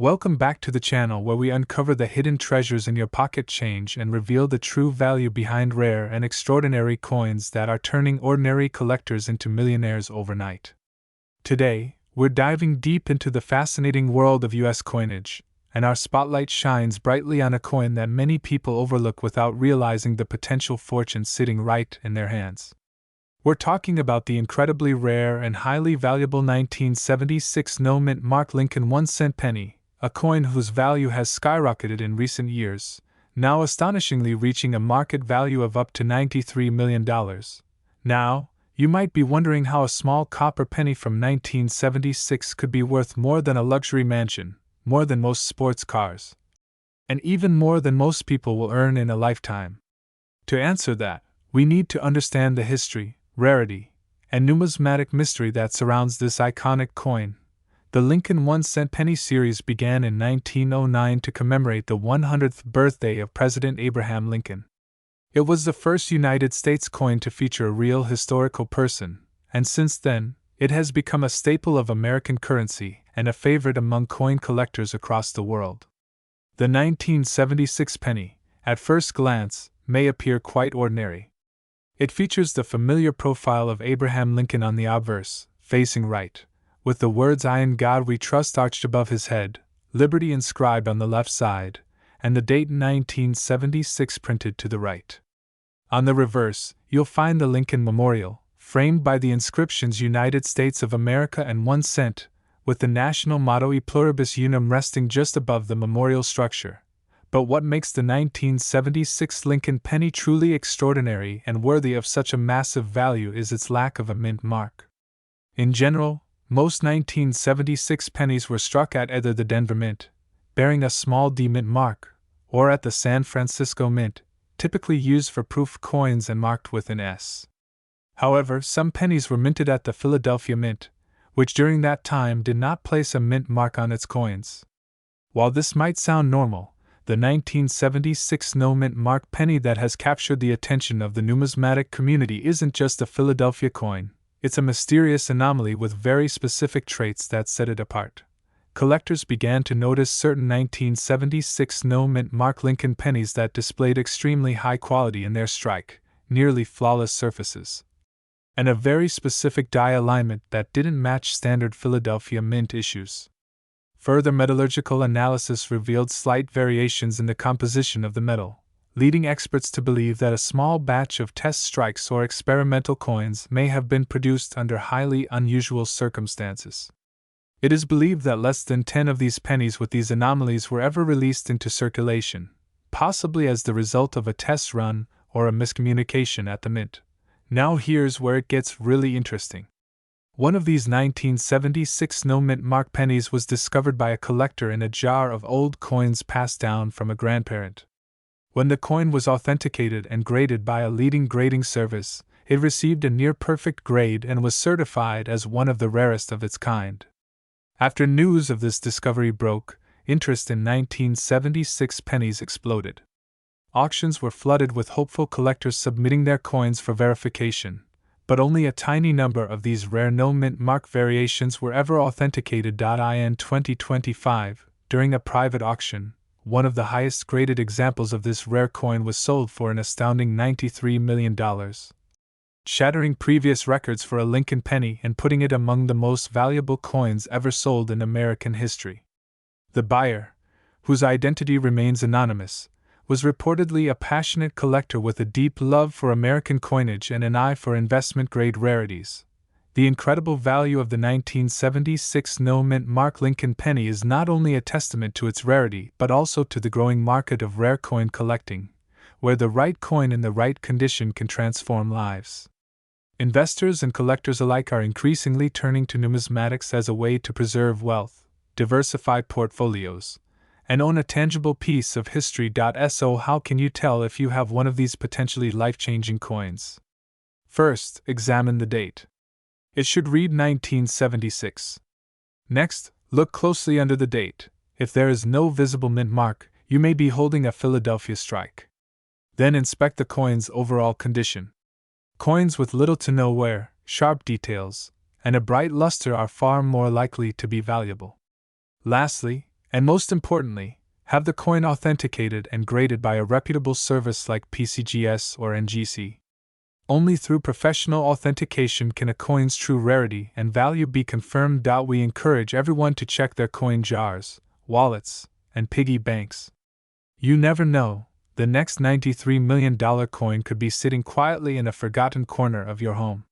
Welcome back to the channel where we uncover the hidden treasures in your pocket change and reveal the true value behind rare and extraordinary coins that are turning ordinary collectors into millionaires overnight. Today, we're diving deep into the fascinating world of US coinage, and our spotlight shines brightly on a coin that many people overlook without realizing the potential fortune sitting right in their hands. We're talking about the incredibly rare and highly valuable 1976 no-mint Mark Lincoln 1-cent penny, a coin whose value has skyrocketed in recent years, now astonishingly reaching a market value of up to $93 million. Now, you might be wondering how a small copper penny from 1976 could be worth more than a luxury mansion, more than most sports cars, and even more than most people will earn in a lifetime. To answer that, we need to understand the history, rarity, and numismatic mystery that surrounds this iconic coin. The Lincoln 1-cent penny series began in 1909 to commemorate the 100th birthday of President Abraham Lincoln. It was the first United States coin to feature a real historical person, and since then, it has become a staple of American currency and a favorite among coin collectors across the world. The 1976 penny, at first glance, may appear quite ordinary. It features the familiar profile of Abraham Lincoln on the obverse, facing right, with the words "I in God we trust" arched above his head, Liberty inscribed on the left side, and the date 1976 printed to the right. On the reverse, you'll find the Lincoln Memorial, framed by the inscriptions United States of America and 1 cent, with the national motto E Pluribus Unum resting just above the memorial structure. But what makes the 1976 Lincoln penny truly extraordinary and worthy of such a massive value is its lack of a mint mark. In general, most 1976 pennies were struck at either the Denver Mint, bearing a small D mint mark, or at the San Francisco Mint, typically used for proof coins and marked with an S. However, some pennies were minted at the Philadelphia Mint, which during that time did not place a mint mark on its coins. While this might sound normal, the 1976 no-mint mark penny that has captured the attention of the numismatic community isn't just a Philadelphia coin. It's a mysterious anomaly with very specific traits that set it apart. Collectors began to notice certain 1976 no-mint Mark Lincoln pennies that displayed extremely high quality in their strike, nearly flawless surfaces, and a very specific die alignment that didn't match standard Philadelphia Mint issues. Further metallurgical analysis revealed slight variations in the composition of the metal, leading experts to believe that a small batch of test strikes or experimental coins may have been produced under highly unusual circumstances. It is believed that less than 10 of these pennies with these anomalies were ever released into circulation, possibly as the result of a test run or a miscommunication at the mint. Now here's where it gets really interesting. One of these 1976 no-mint mark pennies was discovered by a collector in a jar of old coins passed down from a grandparent. When the coin was authenticated and graded by a leading grading service, it received a near-perfect grade and was certified as one of the rarest of its kind. After news of this discovery broke, interest in 1976 pennies exploded. Auctions were flooded with hopeful collectors submitting their coins for verification, but only a tiny number of these rare no-mint mark variations were ever authenticated. In 2025, during a private auction, one of the highest graded examples of this rare coin was sold for an astounding $93 million, shattering previous records for a Lincoln penny and putting it among the most valuable coins ever sold in American history. The buyer, whose identity remains anonymous, was reportedly a passionate collector with a deep love for American coinage and an eye for investment-grade rarities. The incredible value of the 1976 no-mint Mark Lincoln penny is not only a testament to its rarity but also to the growing market of rare coin collecting, where the right coin in the right condition can transform lives. Investors and collectors alike are increasingly turning to numismatics as a way to preserve wealth, diversify portfolios, and own a tangible piece of history. So how can you tell if you have one of these potentially life-changing coins? First, examine the date. It should read 1976. Next, look closely under the date. If there is no visible mint mark, you may be holding a Philadelphia strike. Then inspect the coin's overall condition. Coins with little to no wear, sharp details, and a bright luster are far more likely to be valuable. Lastly, And most importantly, have the coin authenticated and graded by a reputable service like PCGS or NGC. Only through professional authentication can a coin's true rarity and value be confirmed. We encourage everyone to check their coin jars, wallets, and piggy banks. You never know, the next $93 million coin could be sitting quietly in a forgotten corner of your home.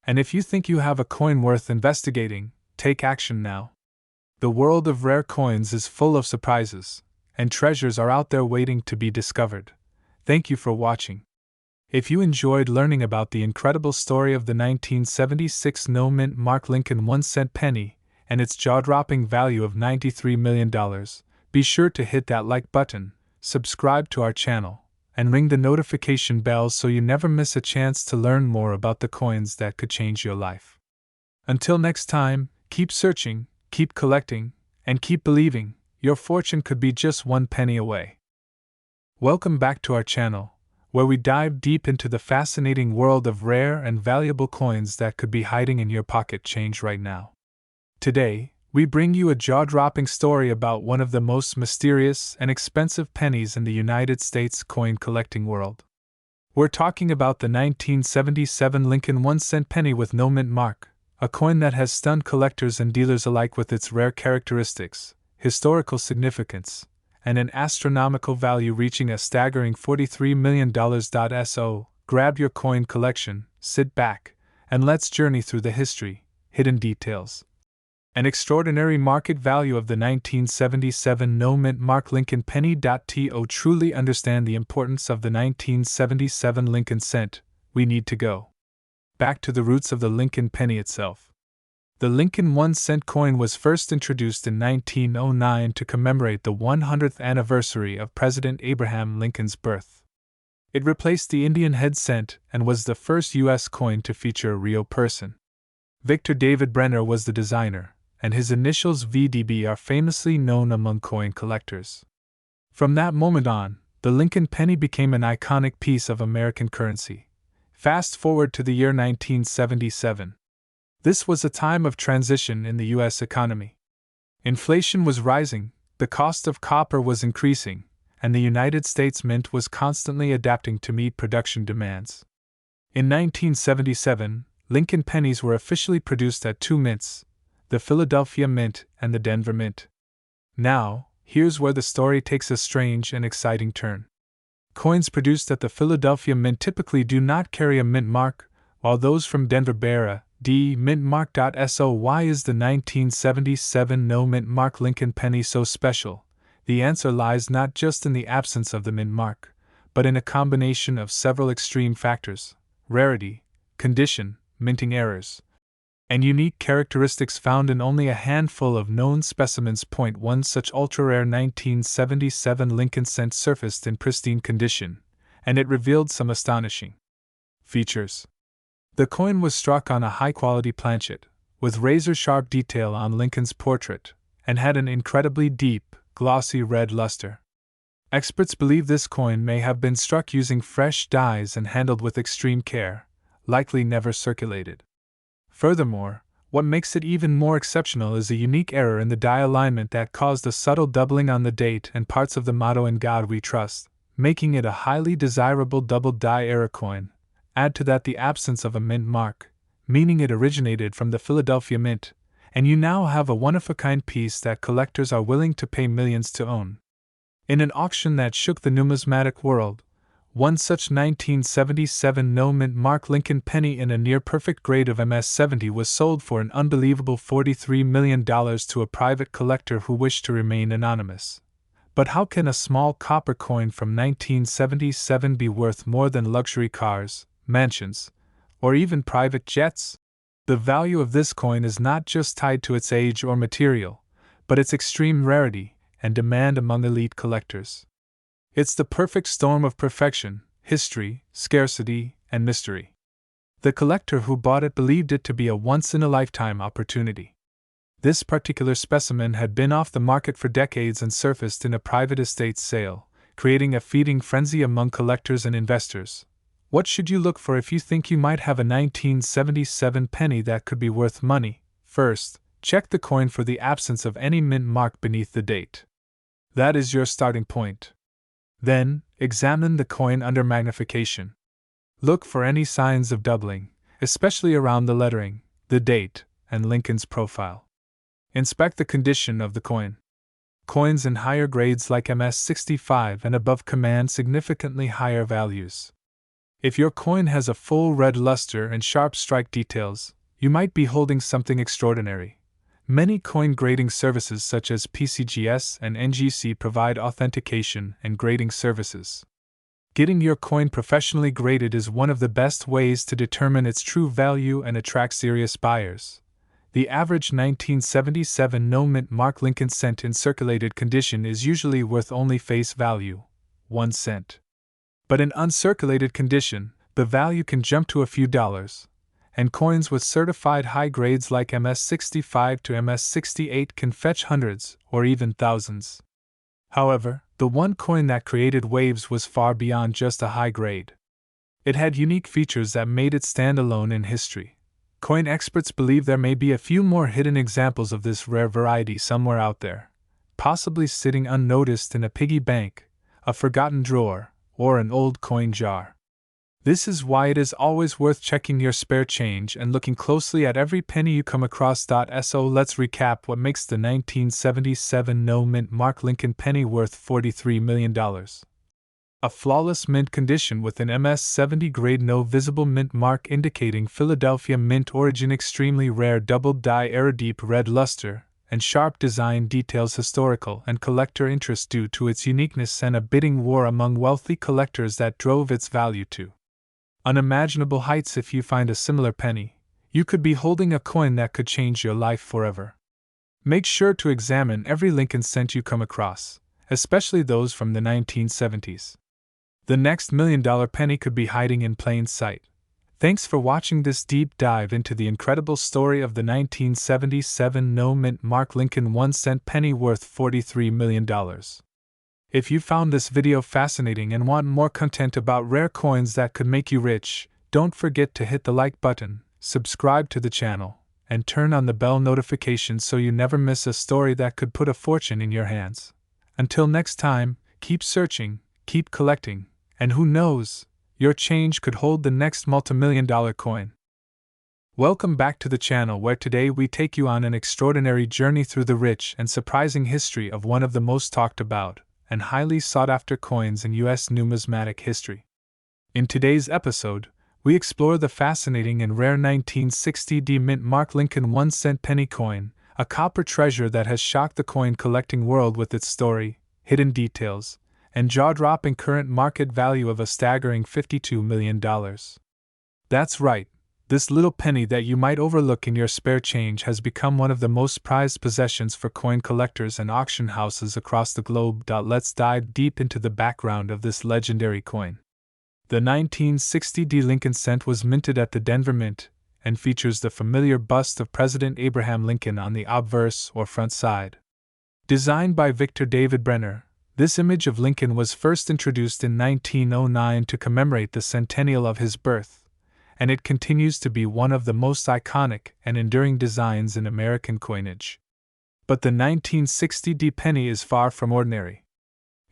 And if you think you have a coin worth investigating, take action now. The world of rare coins is full of surprises, and treasures are out there waiting to be discovered. Thank you for watching. If you enjoyed learning about the incredible story of the 1976 no-mint mark Lincoln 1-cent penny and its jaw-dropping value of $93 million, be sure to hit that like button, subscribe to our channel, and ring the notification bell so you never miss a chance to learn more about the coins that could change your life. Until next time, keep searching, keep collecting, and keep believing. Your fortune could be just one penny away. Welcome back to our channel, where we dive deep into the fascinating world of rare and valuable coins that could be hiding in your pocket change right now. Today, we bring you a jaw-dropping story about one of the most mysterious and expensive pennies in the United States coin collecting world. We're talking about the 1977 Lincoln 1-cent penny with no mint mark, a coin that has stunned collectors and dealers alike with its rare characteristics, historical significance, and an astronomical value reaching a staggering $43 million. So, grab your coin collection, sit back, and let's journey through the history, hidden details, and extraordinary market value of the 1977 no-mint mark Lincoln penny. To truly understand the importance of the 1977 Lincoln cent, we need to go back to the roots of the Lincoln penny itself. The Lincoln 1-cent coin was first introduced in 1909 to commemorate the 100th anniversary of President Abraham Lincoln's birth. It replaced the Indian head cent and was the first U.S. coin to feature a real person. Victor David Brenner was the designer, and his initials VDB are famously known among coin collectors. From that moment on, the Lincoln penny became an iconic piece of American currency. Fast forward to the year 1977. This was a time of transition in the U.S. economy. Inflation was rising, the cost of copper was increasing, and the United States Mint was constantly adapting to meet production demands. In 1977, Lincoln pennies were officially produced at two mints, the Philadelphia Mint and the Denver Mint. Now, here's where the story takes a strange and exciting turn. Coins produced at the Philadelphia Mint typically do not carry a mint mark, while those from Denver bear a D mint mark. So why is the 1977 no mint mark Lincoln penny so special? The answer lies not just in the absence of the mint mark, but in a combination of several extreme factors: rarity, condition, minting errors, and unique characteristics found in only a handful of known specimens. One such ultra-rare 1977 Lincoln cent surfaced in pristine condition, and it revealed some astonishing features. The coin was struck on a high-quality planchet, with razor-sharp detail on Lincoln's portrait, and had an incredibly deep, glossy red luster. Experts believe this coin may have been struck using fresh dies and handled with extreme care, likely never circulated. Furthermore, what makes it even more exceptional is a unique error in the die alignment that caused a subtle doubling on the date and parts of the motto "In God We Trust," making it a highly desirable double die error coin. Add to that the absence of a mint mark, meaning it originated from the Philadelphia Mint, and you now have a one-of-a-kind piece that collectors are willing to pay millions to own. In an auction that shook the numismatic world, one such 1977 no-mint mark Lincoln penny in a near-perfect grade of MS-70 was sold for an unbelievable $43 million to a private collector who wished to remain anonymous. But how can a small copper coin from 1977 be worth more than luxury cars, mansions, or even private jets? The value of this coin is not just tied to its age or material, but its extreme rarity and demand among elite collectors. It's the perfect storm of perfection, history, scarcity, and mystery. The collector who bought it believed it to be a once-in-a-lifetime opportunity. This particular specimen had been off the market for decades and surfaced in a private estate sale, creating a feeding frenzy among collectors and investors. What should you look for if you think you might have a 1977 penny that could be worth money? First, check the coin for the absence of any mint mark beneath the date. That is your starting point. Then, examine the coin under magnification. Look for any signs of doubling, especially around the lettering, the date, and Lincoln's profile. Inspect the condition of the coin. Coins in higher grades like MS-65 and above command significantly higher values. If your coin has a full red luster and sharp strike details, you might be holding something extraordinary. Many coin grading services such as PCGS and NGC provide authentication and grading services. Getting your coin professionally graded is one of the best ways to determine its true value and attract serious buyers. The average 1977 no-mint mark Lincoln cent in circulated condition is usually worth only face value, 1 cent. But in uncirculated condition, the value can jump to a few dollars, and coins with certified high grades like MS-65 to MS-68 can fetch hundreds or even thousands. However, the one coin that created waves was far beyond just a high grade. It had unique features that made it stand alone in history. Coin experts believe there may be a few more hidden examples of this rare variety somewhere out there, possibly sitting unnoticed in a piggy bank, a forgotten drawer, or an old coin jar. This is why it is always worth checking your spare change and looking closely at every penny you come across. So let's recap what makes the 1977 no-mint mark Lincoln penny worth $43 million. A flawless mint condition with an MS-70 grade no visible mint mark indicating Philadelphia mint origin, extremely rare double-die aerodeep red luster, and sharp design details, historical and collector interest due to its uniqueness and a bidding war among wealthy collectors that drove its value to unimaginable heights. If you find a similar penny, you could be holding a coin that could change your life forever. Make sure to examine every Lincoln cent you come across, especially those from the 1970s. The next $1 million penny could be hiding in plain sight. Thanks for watching this deep dive into the incredible story of the 1977 no-mint mark Lincoln 1 cent penny worth $43 million. If you found this video fascinating and want more content about rare coins that could make you rich, don't forget to hit the like button, subscribe to the channel, and turn on the bell notification so you never miss a story that could put a fortune in your hands. Until next time, keep searching, keep collecting, and who knows, your change could hold the next multimillion-dollar coin. Welcome back to the channel, where today we take you on an extraordinary journey through the rich and surprising history of one of the most talked about and highly sought-after coins in U.S. numismatic history. In today's episode, we explore the fascinating and rare 1960 mint mark Lincoln 1 cent penny coin, a copper treasure that has shocked the coin collecting world with its story, hidden details, and jaw-dropping current market value of a staggering $52 million. That's right, this little penny that you might overlook in your spare change has become one of the most prized possessions for coin collectors and auction houses across the globe. Let's dive deep into the background of this legendary coin. The 1960 Lincoln cent was minted at the Denver Mint and features the familiar bust of President Abraham Lincoln on the obverse or front side. Designed by Victor David Brenner, this image of Lincoln was first introduced in 1909 to commemorate the centennial of his birth, and it continues to be one of the most iconic and enduring designs in American coinage. But the 1960 penny is far from ordinary.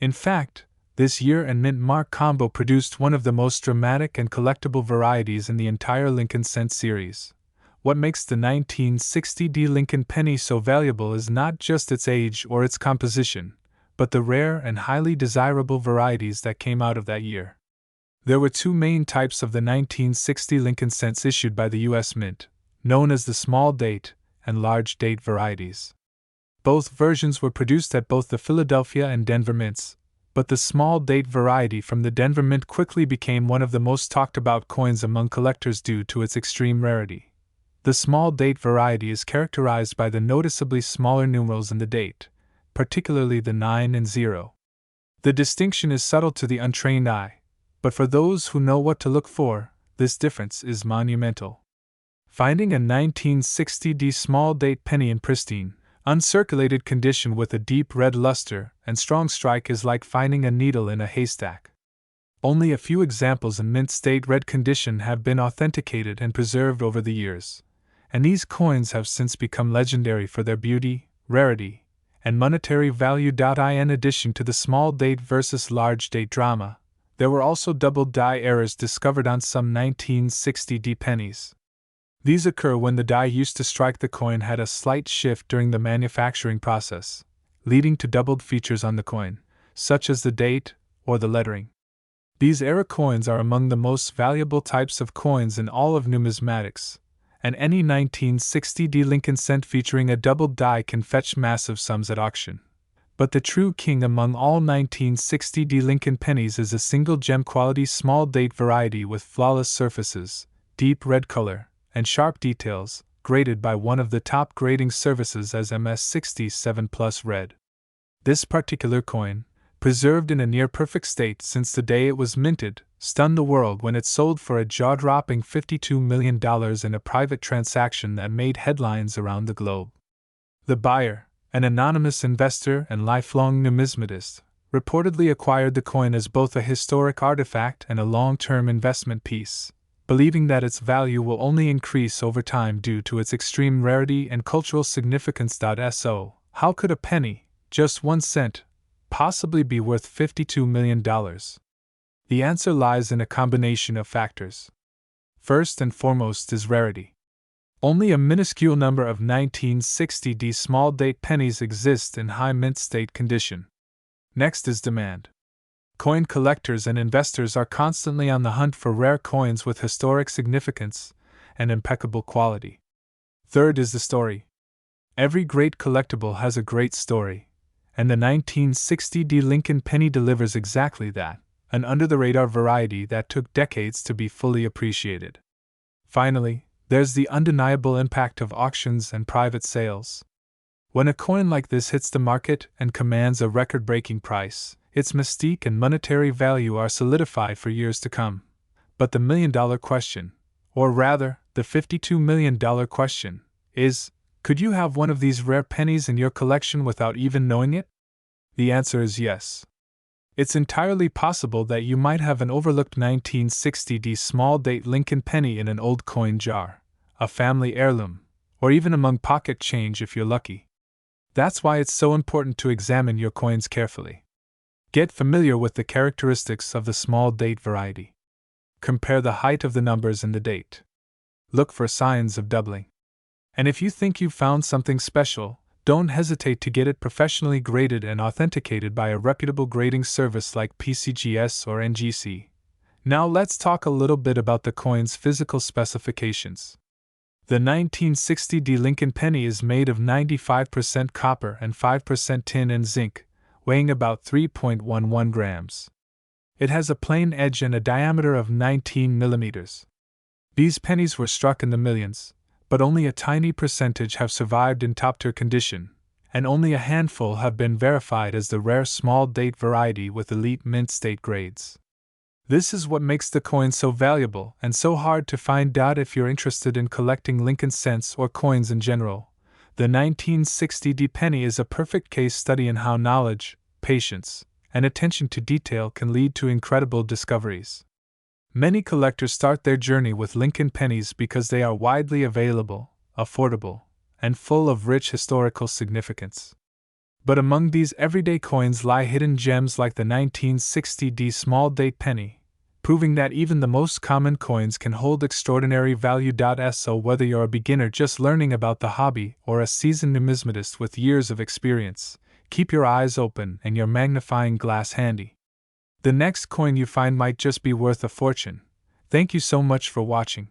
In fact, this year and mint mark combo produced one of the most dramatic and collectible varieties in the entire Lincoln cent series. What makes the 1960 Lincoln penny so valuable is not just its age or its composition, but the rare and highly desirable varieties that came out of that year. There were two main types of the 1960 Lincoln cents issued by the U.S. Mint, known as the small date and large date varieties. Both versions were produced at both the Philadelphia and Denver Mints, but the small date variety from the Denver Mint quickly became one of the most talked about coins among collectors due to its extreme rarity. The small date variety is characterized by the noticeably smaller numerals in the date, particularly the 9 and 0. The distinction is subtle to the untrained eye, but for those who know what to look for, this difference is monumental. Finding a 1960 small date penny in pristine, uncirculated condition with a deep red luster and strong strike is like finding a needle in a haystack. Only a few examples in mint state red condition have been authenticated and preserved over the years, and these coins have since become legendary for their beauty, rarity, and monetary value. In addition to the small date versus large date drama, there were also double die errors discovered on some 1960 pennies. These occur when the die used to strike the coin had a slight shift during the manufacturing process, leading to doubled features on the coin, such as the date or the lettering. These error coins are among the most valuable types of coins in all of numismatics, and any 1960 Lincoln cent featuring a doubled die can fetch massive sums at auction. But the true king among all 1960 Lincoln pennies is a single gem quality small date variety with flawless surfaces, deep red color, and sharp details, graded by one of the top grading services as MS67 Plus Red. This particular coin, preserved in a near-perfect state since the day it was minted, stunned the world when it sold for a jaw-dropping $52 million in a private transaction that made headlines around the globe. The buyer, an anonymous investor and lifelong numismatist, reportedly acquired the coin as both a historic artifact and a long-term investment piece, believing that its value will only increase over time due to its extreme rarity and cultural significance. So, how could a penny, just 1 cent, possibly be worth $52 million? The answer lies in a combination of factors. First and foremost is rarity. Only a minuscule number of 1960 small date pennies exist in high mint state condition. Next is demand. Coin collectors and investors are constantly on the hunt for rare coins with historic significance and impeccable quality. Third is the story. Every great collectible has a great story, and the 1960 Lincoln penny delivers exactly that, an under-the-radar variety that took decades to be fully appreciated. Finally, there's the undeniable impact of auctions and private sales. When a coin like this hits the market and commands a record-breaking price, its mystique and monetary value are solidified for years to come. But the million-dollar question, or rather, the $52 million question, is, could you have one of these rare pennies in your collection without even knowing it? The answer is yes. It's entirely possible that you might have an overlooked 1960 small date Lincoln penny in an old coin jar, a family heirloom, or even among pocket change if you're lucky. That's why it's so important to examine your coins carefully. Get familiar with the characteristics of the small date variety. Compare the height of the numbers in the date. Look for signs of doubling. And if you think you've found something special, don't hesitate to get it professionally graded and authenticated by a reputable grading service like PCGS or NGC. Now let's talk a little bit about the coin's physical specifications. The 1960 Lincoln penny is made of 95% copper and 5% tin and zinc, weighing about 3.11 grams. It has a plain edge and a diameter of 19 millimeters. These pennies were struck in the millions, but only a tiny percentage have survived in top-tier condition, and only a handful have been verified as the rare small date variety with elite mint state grades. This is what makes the coin so valuable and so hard to find. If you're interested in collecting Lincoln cents or coins in general, the 1960 penny is a perfect case study in how knowledge, patience, and attention to detail can lead to incredible discoveries. Many collectors start their journey with Lincoln pennies because they are widely available, affordable, and full of rich historical significance. But among these everyday coins lie hidden gems like the 1960 small date penny, proving that even the most common coins can hold extraordinary value. So whether you're a beginner just learning about the hobby or a seasoned numismatist with years of experience, keep your eyes open and your magnifying glass handy. The next coin you find might just be worth a fortune. Thank you so much for watching.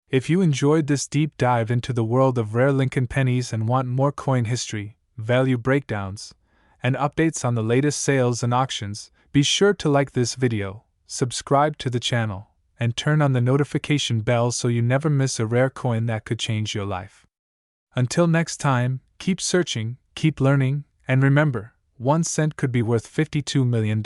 If you enjoyed this deep dive into the world of rare Lincoln pennies and want more coin history, value breakdowns, and updates on the latest sales and auctions, be sure to like this video, subscribe to the channel, and turn on the notification bell so you never miss a rare coin that could change your life. Until next time, keep searching, keep learning, and remember, 1 cent could be worth $52 million.